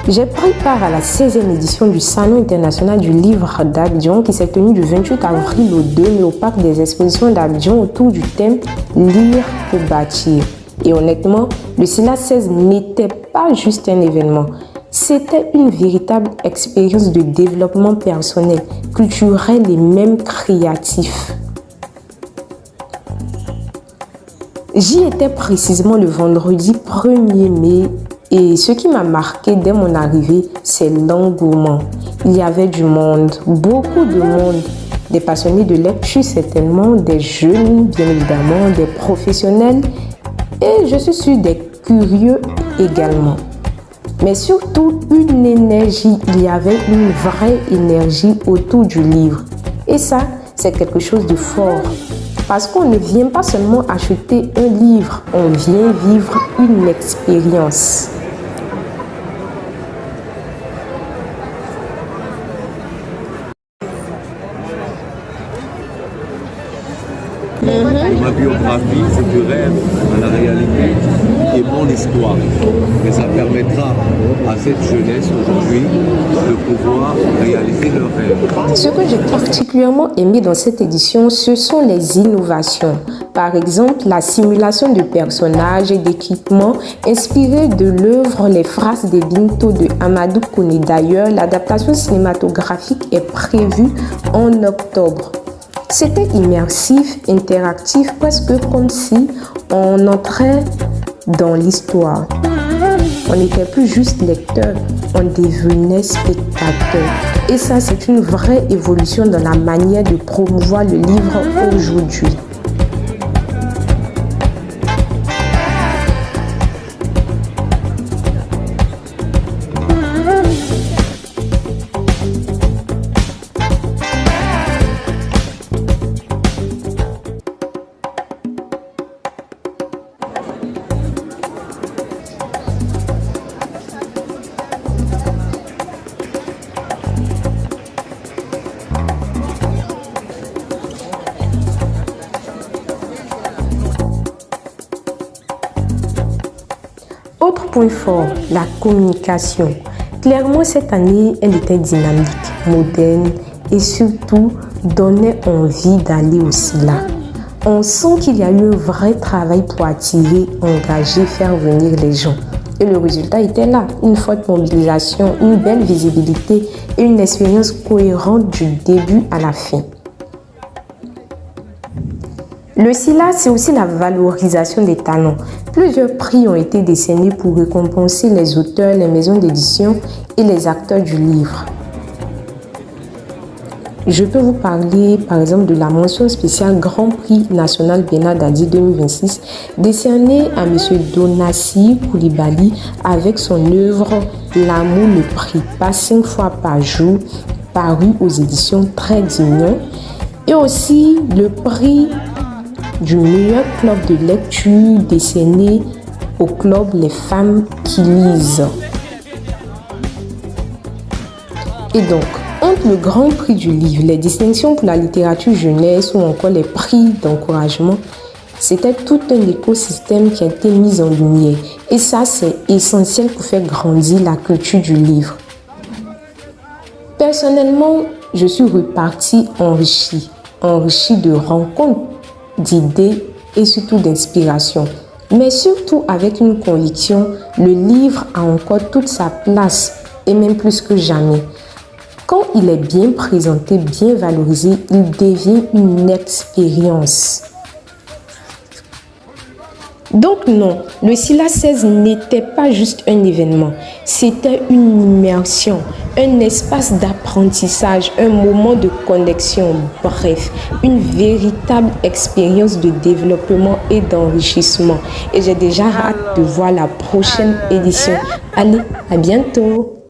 J'ai pris part à la 16e édition du Salon international du livre d'Abidjan qui s'est tenu du 28 avril au 2 mai au parc des expositions d'Abidjan autour du thème « Lire pour bâtir ». Et honnêtement, le SILA 16 n'était pas juste un événement, c'était une véritable expérience de développement personnel, culturel et même créatif. J'y étais précisément le vendredi 1er mai et ce qui m'a marqué dès mon arrivée, c'est l'engouement. Il y avait du monde, beaucoup de monde, des passionnés de lecture certainement, des jeunes bien évidemment, des professionnels et je suis sûre des curieux également. Mais surtout une énergie, il y avait une vraie énergie autour du livre. Et ça, c'est quelque chose de fort. Parce qu'on ne vient pas seulement acheter un livre, on vient vivre une expérience. Ma biographie, ce que rêve à la réalité et mon histoire. Et ça permettra à cette jeunesse aujourd'hui de pouvoir réaliser leurs rêves. Ce que j'ai particulièrement aimé dans cette édition, ce sont les innovations. Par exemple, la simulation de personnages et d'équipements inspirés de l'œuvre Les Phrases des Binto de Amadou Kone. D'ailleurs, l'adaptation cinématographique est prévue en octobre. C'était immersif, interactif, presque comme si on entrait dans l'histoire. On n'était plus juste lecteur, on devenait spectateur. Et ça, c'est une vraie évolution dans la manière de promouvoir le livre aujourd'hui. Autre point fort, la communication. Clairement, cette année, elle était dynamique, moderne et surtout donnait envie d'aller au SILA. On sent qu'il y a eu un vrai travail pour attirer, engager, faire venir les gens. Et le résultat était là, une forte mobilisation, une belle visibilité et une expérience cohérente du début à la fin. Le SILA, c'est aussi la valorisation des talents. Plusieurs prix ont été décernés pour récompenser les auteurs, les maisons d'édition et les acteurs du livre. Je peux vous parler par exemple de la mention spéciale Grand Prix National Bernard Dadi 2026 décernée à M. Donassi Koulibaly avec son œuvre L'amour ne prie pas 5 fois par jour, paru aux éditions Trait d'Union, et aussi le prix du meilleur club de lecture décerné au club Les Femmes qui lisent. Et donc, entre le grand prix du livre, les distinctions pour la littérature jeunesse ou encore les prix d'encouragement, c'était tout un écosystème qui a été mis en lumière. Et ça, c'est essentiel pour faire grandir la culture du livre. Personnellement, je suis repartie enrichie de rencontres, d'idées et surtout d'inspiration. Mais surtout avec une conviction, le livre a encore toute sa place et même plus que jamais. Quand il est bien présenté, bien valorisé, il devient une expérience. Donc non, le SILA 16 n'était pas juste un événement, c'était une immersion, un espace d'apprentissage, un moment de connexion, bref, une véritable expérience de développement et d'enrichissement. Et j'ai déjà hâte de voir la prochaine édition. Allez, à bientôt!